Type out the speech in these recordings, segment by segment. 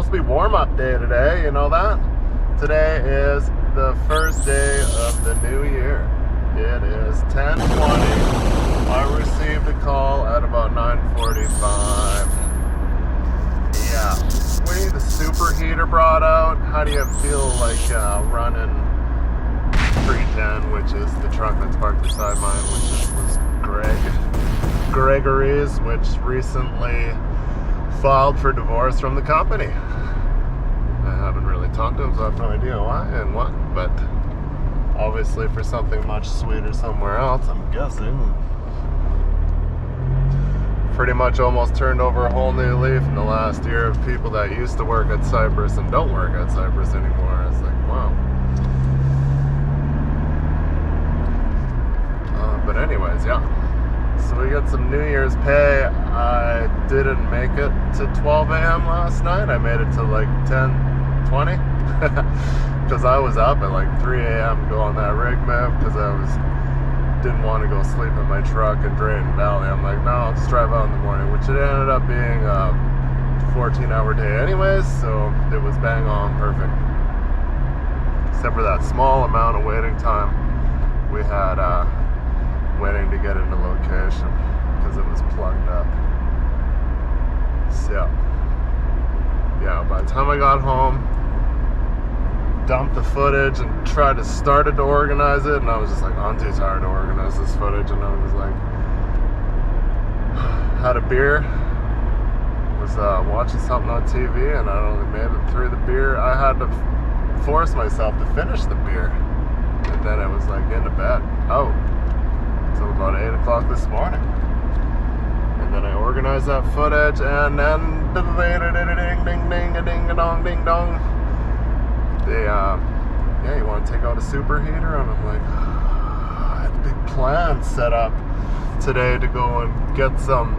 supposed to be warm-up day today, you know that? Today is the first day of the new year. It is 10:20. I received a call at about 9:45. Yeah. We need the superheater brought out. How do you feel like running 310, which is the truck that's parked beside mine, which was Gregory's, which recently filed for divorce from the company. I haven't really talked to him, so I have no idea why and what, but obviously for something much sweeter somewhere else, I'm guessing. Pretty much almost turned over a whole new leaf in the last year of people that used to work at Cypress and don't work at Cypress anymore. It's like, wow. But anyways, yeah. So we got some New Year's pay. I didn't make it to 12 a.m. last night. I made it to like 10:20 because I was up at like 3 a.m. going that rig move because didn't want to go sleep in my truck in Drayton Valley. I'm like, no, I'll just drive out in the morning, which it ended up being a 14-hour day anyways, so it was bang on perfect. Except for that small amount of waiting time we had waiting to get into location because it was plugged up. So, yeah, by the time I got home, dumped the footage and tried to start it to organize it, and I was just like, I'm too tired to organize this footage, and I was like, had a beer, was watching something on TV, and I only made it through the beer. I had to force myself to finish the beer, and then I was like into bed until about 8 o'clock this morning, and then I organized that footage, and then ding ding ding ding dong ding dong. They, yeah, you want to take out a superheater? And I'm like, I had a big plan set up today to go and get some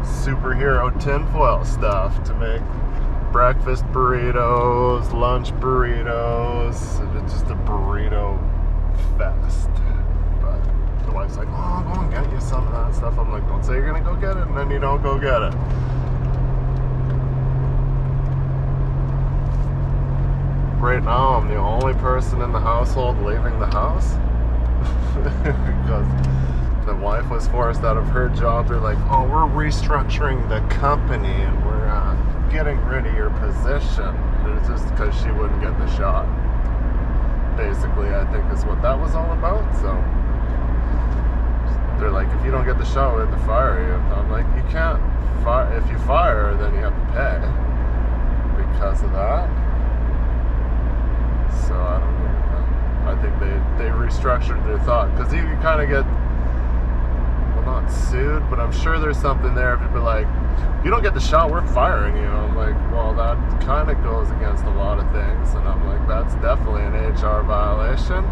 superhero tinfoil stuff to make breakfast burritos, lunch burritos, it's just a burrito fest. But the wife's like, oh, I'll go and get you some of that stuff. I'm like, don't say you're going to go get it, and then you don't go get it. Right now, I'm the only person in the household leaving the house because the wife was forced out of her job. They're like, oh, we're restructuring the company and we're getting rid of your position. And it's just because she wouldn't get the shot. Basically, I think is what that was all about. So they're like, if you don't get the shot, we have to fire you. I'm like, you can't fire. If you fire, then you have to pay because of that. So I don't know. I think they restructured their thought because you can kind of get, well, not sued, but I'm sure there's something there. If you'd be like, you don't get the shot, we're firing you. I'm like, well, that kind of goes against a lot of things, and I'm like, that's definitely an HR violation.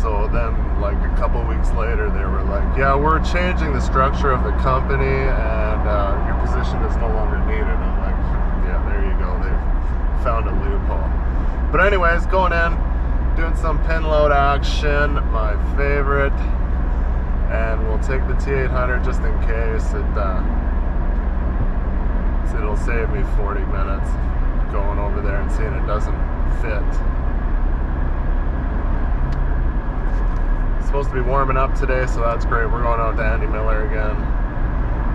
So then, like a couple weeks later, they were like, yeah, we're changing the structure of the company, and your position is no longer needed. I'm like, yeah, there you go. They've found a loophole. But anyways, going in, doing some Pinload action, my favorite, and we'll take the T800 just in case. It'll save me 40 minutes going over there and seeing it doesn't fit. It's supposed to be warming up today, so that's great. We're going out to Andy Miller again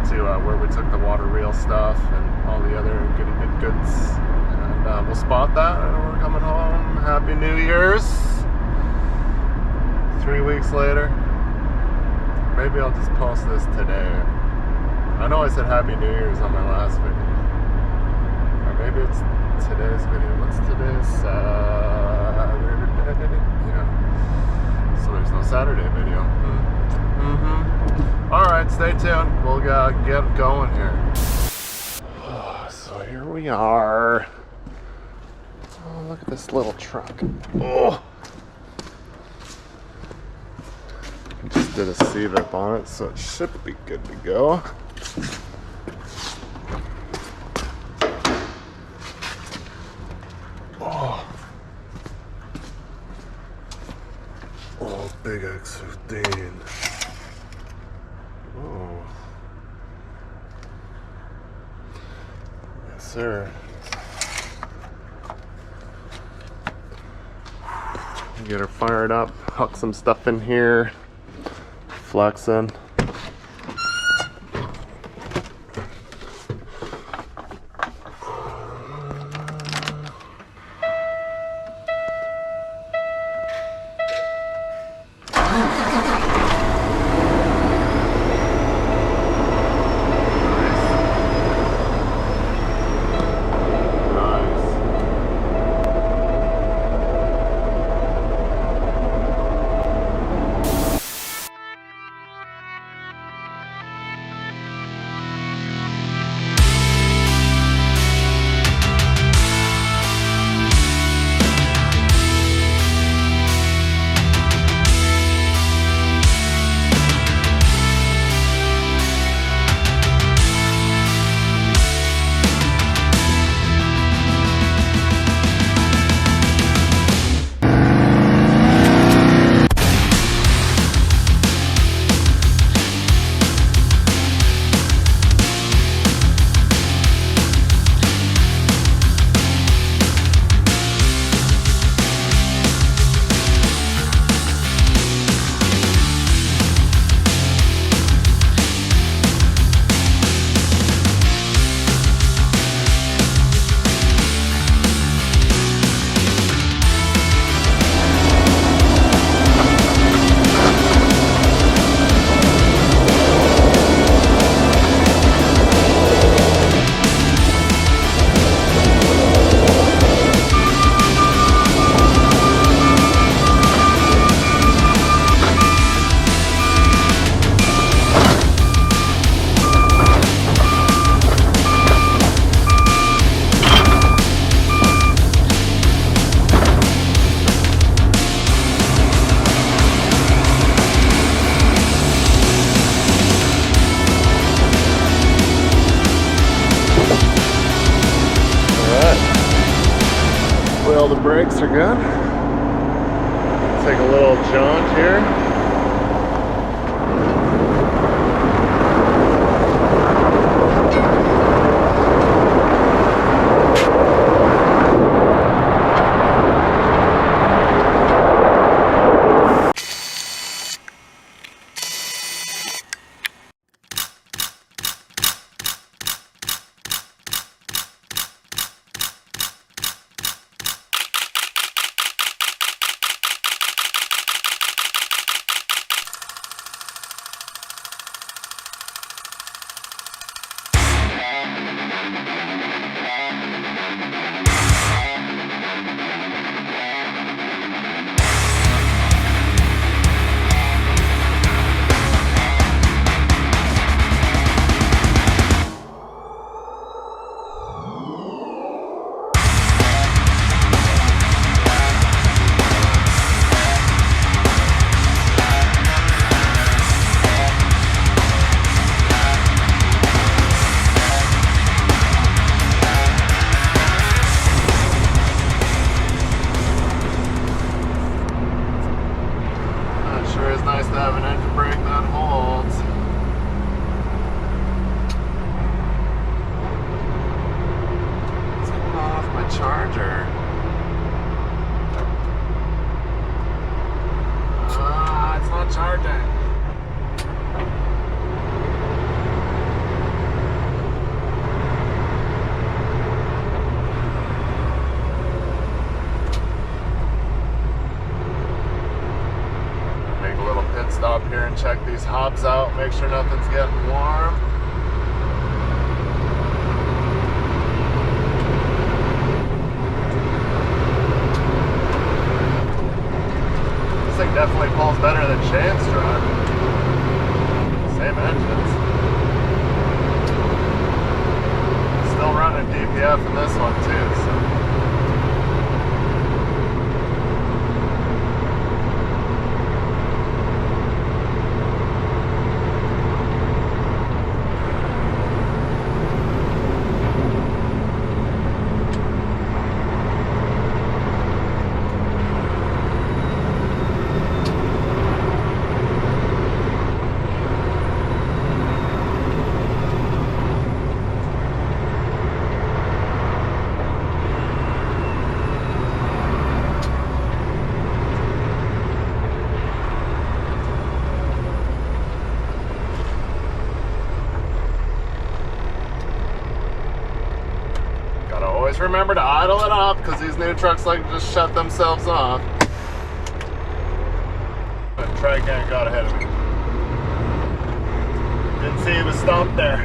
to where we took the water reel stuff and all the other good goods. We'll spot that, and we're coming home. Happy New Year's. 3 weeks later. Maybe I'll just post this today. I know I said Happy New Year's on my last video. Or maybe it's today's video. What's today's? Saturday? Yeah. So there's no Saturday video. Alright, stay tuned. We'll get going here. So here we are. Oh, look at this little truck. Oh! Just did a C-rip on it, so it should be good to go. Oh! Oh, big X15. Oh. sir. Get her fired up, hook some stuff in here, flexing. Well, the brakes are good. Take a little jaunt here. Nice to have an engine brake that holds. What's going on with my charger? It's not charging. Stop here and check these hobs out, make sure nothing's getting warm. This thing definitely pulls better than Shane's truck. Same engines. Still running DPF in this one too, so. Just remember to idle it up, because these new trucks like to just shut themselves off. But Trican got ahead of me. Didn't see he was stopped there.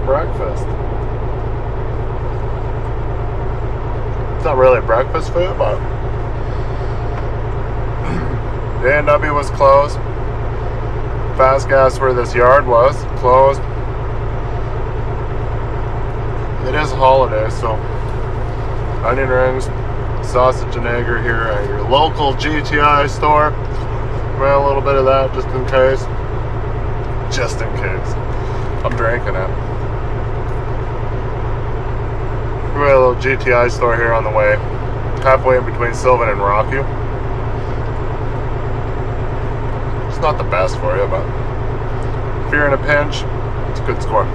Breakfast. It's not really breakfast food, but the A&W was closed. Fast Gas, where this yard was, closed. It is a holiday, so onion rings, sausage and egg are here at your local GTI store. Well, a little bit of that just in case. Just in case. I'm drinking it. We have a little GTI store here on the way, halfway in between Sylvan and Rockview. It's not the best for you, but if you're in a pinch, it's a good score.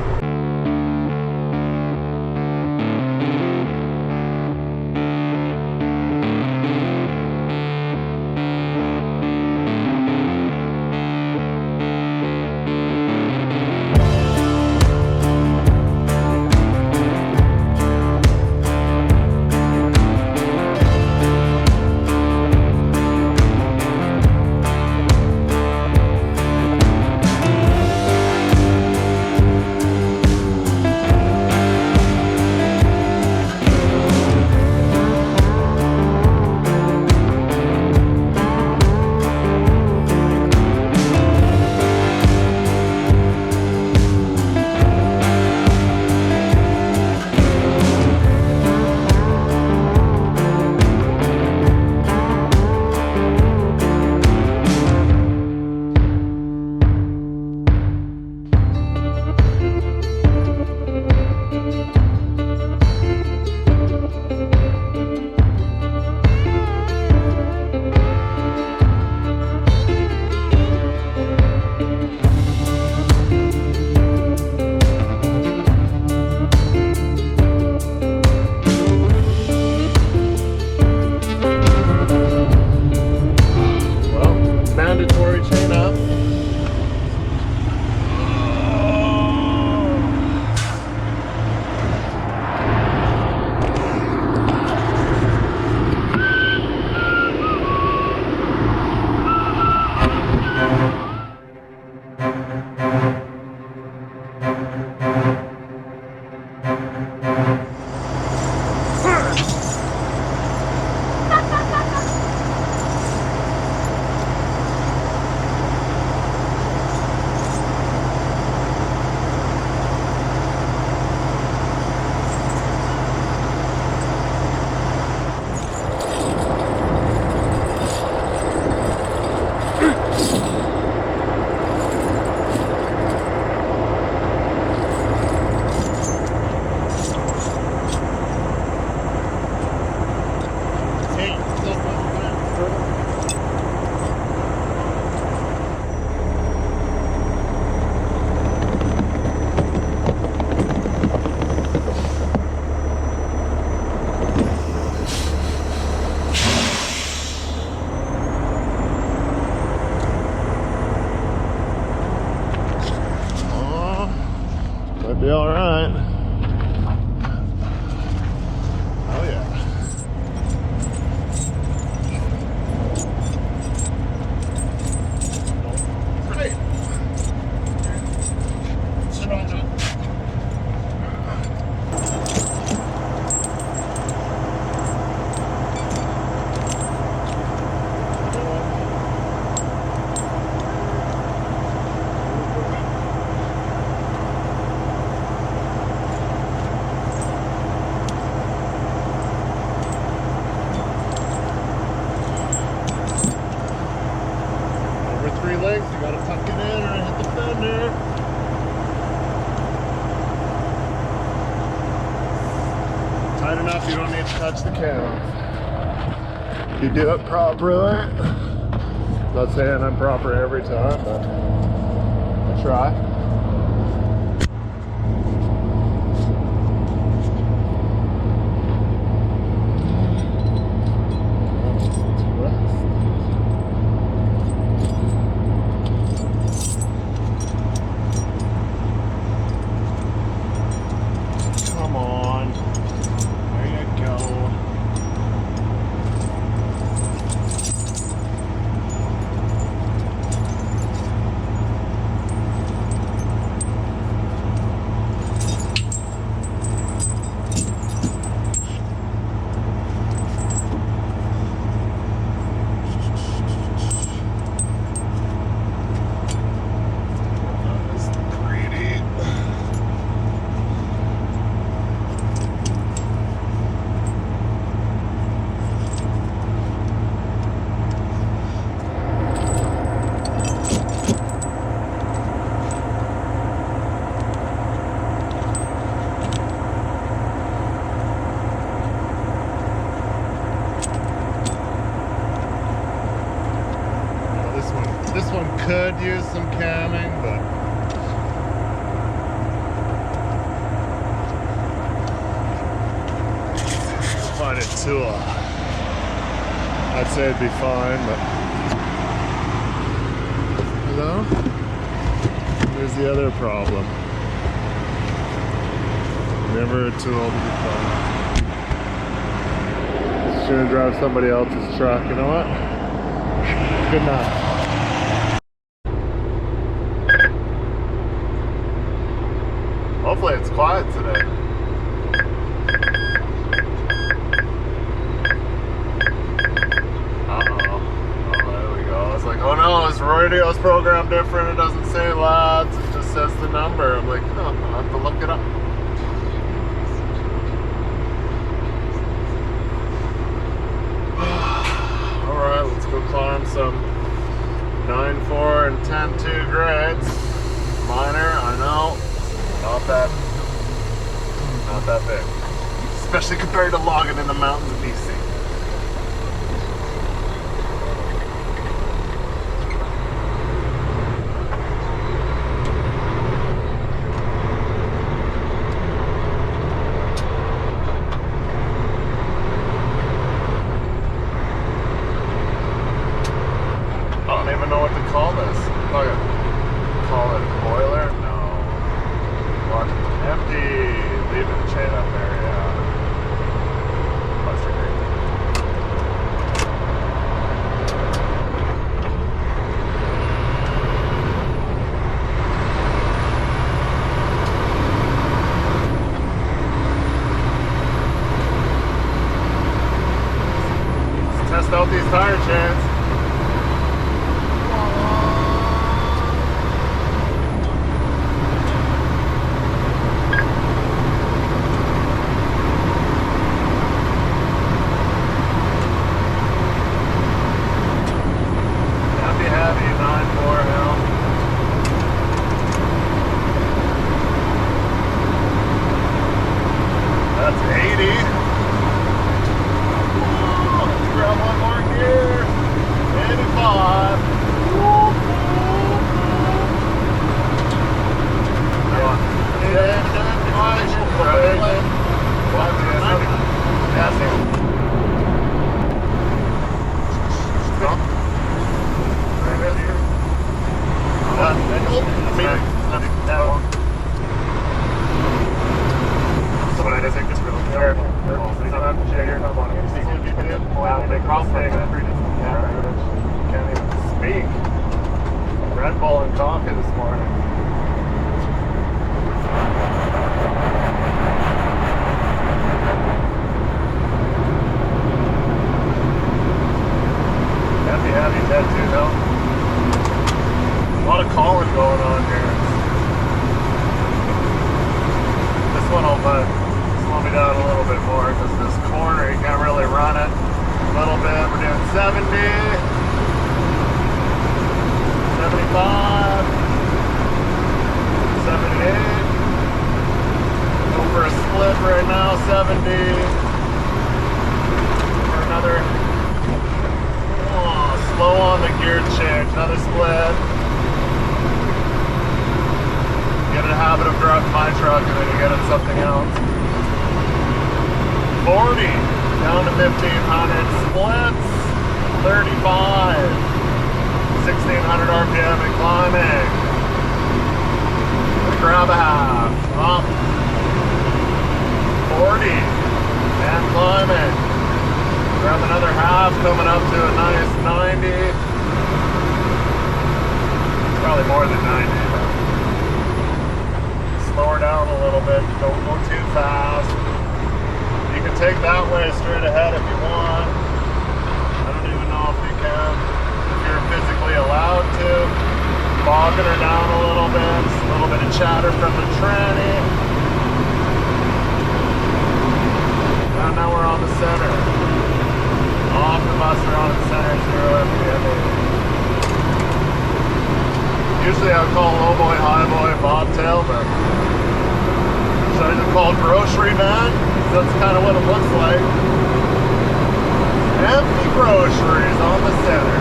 Be all right. Oh yeah. Great. Sit on it. length, you gotta tuck it in or hit the fender. Tight enough you don't need to touch the cam. If you do it properly, not saying I'm proper every time, but I try. This one could use some camming, but I find it too I'd say it'd be fine, but you know, there's the other problem. Never too old to be fun. Just gonna drive somebody else's truck, you know what? Good night. Hopefully it's quiet today. Uh-oh. Oh, there we go. I was like, oh no, is radio's program different? It doesn't say lads, it just says the number. I'm like, oh, I'll have to look it up. Alright, let's go climb some 9.4 and 10.2 grades. Minor, I know. Not that big. Especially compared to logging in the mountains of BC. I don't even know what to call this. Call it a boiler? No. Watch it empty. Leaving the chain up there, yeah. Mustard green. Let's test out these tire chains. Can't even speak. Red Bull and coffee this morning. Heavy tattoo though. A lot of calling going on here. This one will slow me down a little bit more because this corner you can't really run it. A little bit. We're doing 70. 70 78. Go for a split right now, 70. For another, slow on the gear change, another split. Get in a habit of driving my truck and then you get in something else. 40, down to 1500, splits, 35, 1600 RPM and climbing. Grab a half, up, 40, and climbing. Grab another half, coming up to a nice 90. It's probably more than 90. Slow her down a little bit, don't go too fast. You can take that way straight ahead if you want. I don't even know if you can, if you're physically allowed to. Bogging her down a little bit of chatter from the tranny. And now we're on the center. Off the buster on the center, 0 FPM. Usually I would call low boy, high boy, bobtail, but should I just call it grocery man? That's kind of what it looks like. Empty groceries on the center.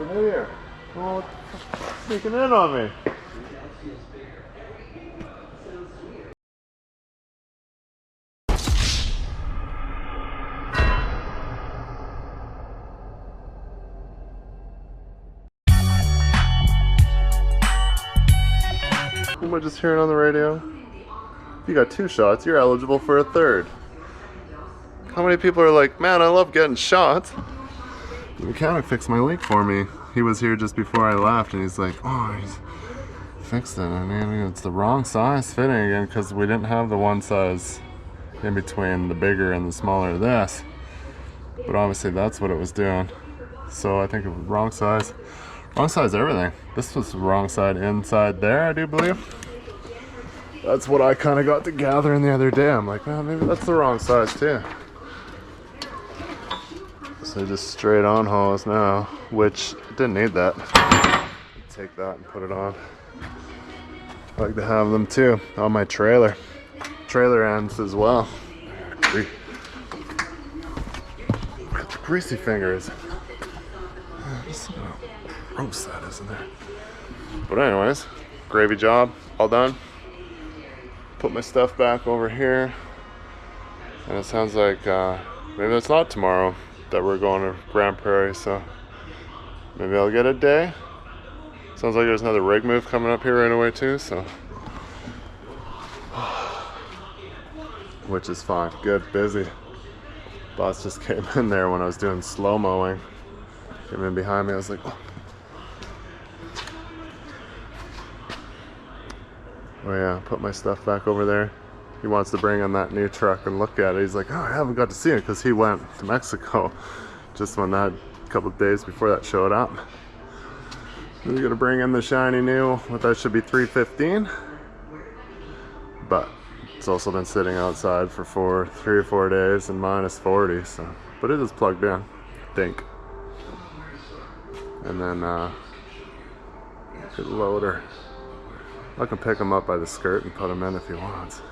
Happy New Year. Oh, sneaking in on me. Who am I just hearing on the radio? If you got 2 shots, you're eligible for a 3rd. How many people are like, man, I love getting shots? The mechanic fixed my leak for me. He was here just before I left, and he's like, oh, he's fixed it. I mean, it's the wrong size fitting again because we didn't have the one size in between the bigger and the smaller of this. But obviously that's what it was doing. So I think it was wrong size. Wrong size everything. This was the wrong side inside there, I do believe. That's what I kind of got to gathering the other day. I'm like, man, maybe that's the wrong size too. So just straight on hose now, which didn't need that. Take that and put it on. I like to have them too on my trailer. Trailer ends as well. Look at the greasy fingers. Just how gross that is in there. But anyways, gravy job, all done. Put my stuff back over here. And it sounds like maybe it's not tomorrow that we're going to Grand Prairie, so maybe I'll get a day. Sounds like there's another rig move coming up here right away too, so which is fine. Good, busy. Boss just came in there when I was doing slow mowing. Came in behind me. I was like, oh yeah, put my stuff back over there. He wants to bring in that new truck and look at it. He's like, oh, I haven't got to see it because he went to Mexico just when that couple of days before that showed up. We're gonna bring in the shiny new, what that should be 315, but it's also been sitting outside for 3 or 4 days and minus 40. So, but it is plugged in, I think. And then good loader. I can pick him up by the skirt and put him in if he wants.